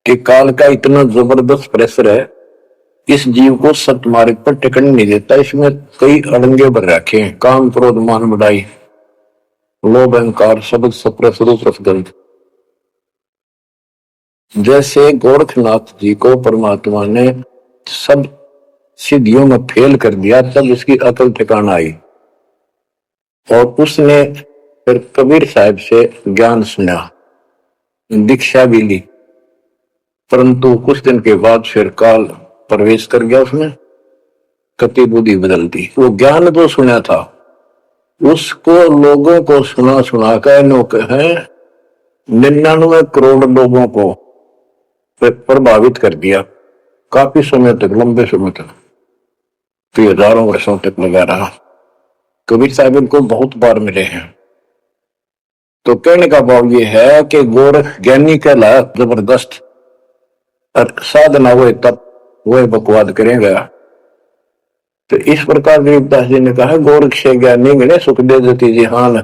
कि काल का इतना जबरदस्त प्रेशर है, इस जीव को सतमार्ग पर टिकने नहीं देता। इसमें कई अड़ंगे भर रखे हैं, काम क्रोध मान बढ़ाई, लोभ अहंकार शब्द सप्रस रूप रसगंध। जैसे गोरखनाथ जी को परमात्मा ने सब सिद्धियों में फेल कर दिया, तब उसकी अकल ठिकाना आई और उसने फिर कबीर साहब से ज्ञान सुना, दीक्षा भी ली। परंतु कुछ दिन के बाद फिर काल प्रवेश कर गया उसमें, कति बुद्धि बदल दी। वो ज्ञान जो सुना था उसको लोगों को सुना सुना कर 99 करोड़ लोगों को प्रभावित कर दिया। काफी समय तक, लंबे समय तक, तो हजारों वर्षों तक लगा रहा। कबीर साहब इनको बहुत बार मिले हैं। तो कहने का भाव ये है कि गोरख ज्ञानी कहला जबरदस्त, और साधना वो तब वो बकवाद करेगा। तो इस प्रकार गरीबदास जी ने कहा, गोरख से ज्ञानी मिले सुख दे जति जिहान,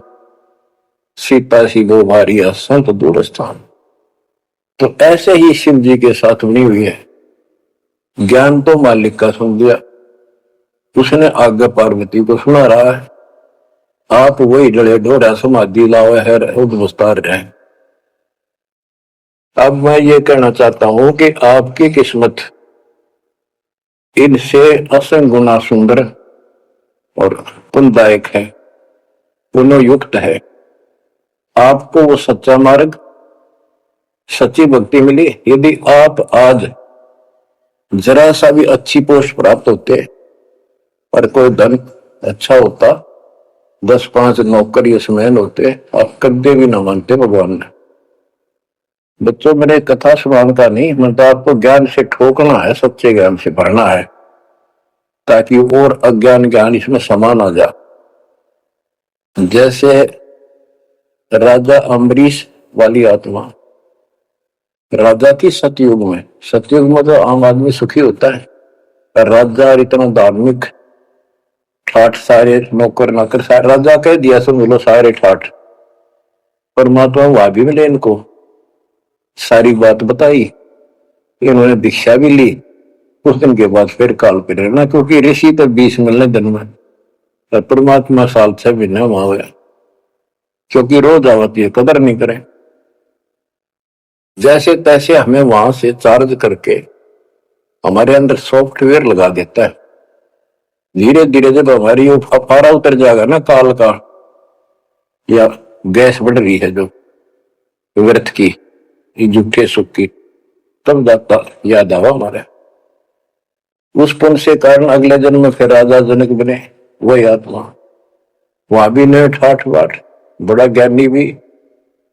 सीता सी गो भारी संत दूर स्थान। तो ऐसे ही शिव जी के साथ बनी हुई है। ज्ञान तो मालिक का सुन दिया, उसने आगे पार्वती को सुना रहा है, आप वही जड़े ढोरा समाधि लाओ है उद्वस्तार रहे। अब मैं ये कहना चाहता हूं कि आपकी किस्मत इनसे असंग गुना सुंदर और पुण्यदायक है, पुण्ययुक्त है। आपको वो सच्चा मार्ग, सच्ची भक्ति मिली। यदि आप आज जरा सा भी अच्छी पोस्ट प्राप्त होते और कोई धन अच्छा होता, 10-5 नौकर यशमैन होते, आप कदे भी ना मानते भगवान ने। बच्चों, मेरे कथा सुनाने का नहीं, मतलब आपको ज्ञान से ठोकना है, सच्चे ज्ञान से भरना है, ताकि और अज्ञान ज्ञान इसमें समा ना जा। जैसे राजा अम्बरीश वाली आत्मा, राजा की सतयुग में तो आम आदमी सुखी होता है, राजा इतना धार्मिक, ठाठ सारे नौकर नाकर सारे, राजा कह दिया सो मिलो सारे ठाठ। परमात्मा वहां भी मिले इनको, सारी बात बताई, इन्होंने दीक्षा भी ली। कुछ दिन के बाद फिर काल पे रहना, क्योंकि ऋषि तो 20 मिलने दिन में, और परमात्मा साल 6 महीने वहां हुआ, क्योंकि रोज आवती है, कदर नहीं करें। जैसे तैसे हमें वहां से चार्ज करके हमारे अंदर सॉफ्टवेयर लगा देता है। धीरे धीरे जब हमारी वो अफारा उतर जाएगा ना काल का, या गैस बढ़ रही है जो व्यर्थ की, झूठे सुख की, तब जाता याद आवा हमारे। उस पुण्य से कारण अगले जन्म में फिर राजा जनक बने, वही आत्मा। वहां भी ने ठाठ बाट, बड़ा ज्ञानी भी,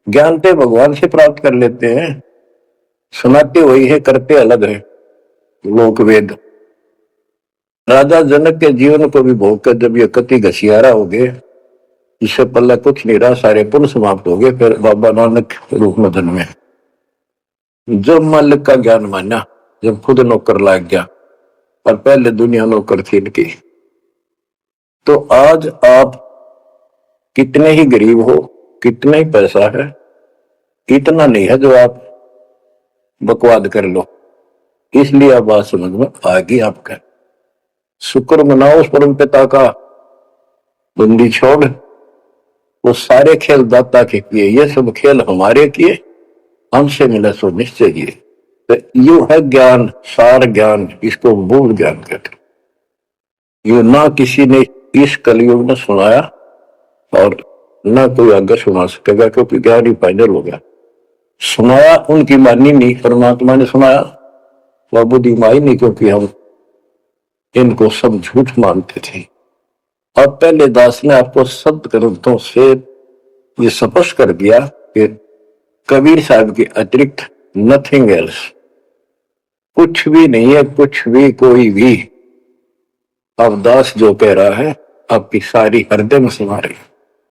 ज्ञान तो भगवान से प्राप्त कर लेते हैं, सुनाते वही है, करते अलग है, लोक वेद। राजा जनक के जीवन को भी भोग कर जब ये कति घसियारा हो गए, इससे पल्ला कुछ नहीं रहा, सारे पुण्य समाप्त हो गए, फिर बाबा नानक रूप में जन्मे। जब मालिक का ज्ञान माना, जब खुद नौकर लाग गया, और पहले दुनिया नौकर थी इनकी। तो आज आप कितने ही गरीब हो, कितना ही पैसा है, इतना नहीं है जो आप बकवाद कर लो। इसलिए अब बात समझ में आ गई आपका। शुक्र मनाओ उस परम पिता का, बंदी छोड़, वो सारे खेल दाता के किए, ये सब खेल हमारे किए, हमसे मिला सो निश्चय किए। तो यू है ज्ञान, सार ज्ञान, इसको मूल ज्ञान कहते। ये ना किसी ने इस कलयुग में सुनाया और ना कोई आगे सुना सकेगा, क्योंकि ज्ञान ही फाइनल हो गया। सुनाया उनकी मानी नहीं, परमात्मा ने सुनाया, वह बुद्धि माई नहीं, क्योंकि हम इनको सब झूठ मानते थे। और पहले दास ने आपको शब्द ग्रंथों से ये स्पष्ट कर दिया कि कबीर साहब के अतिरिक्त नथिंग एल्स, कुछ भी नहीं है, कुछ भी कोई भी। अब दास जो कह रहा है आपकी सारी हृदय में समा रही।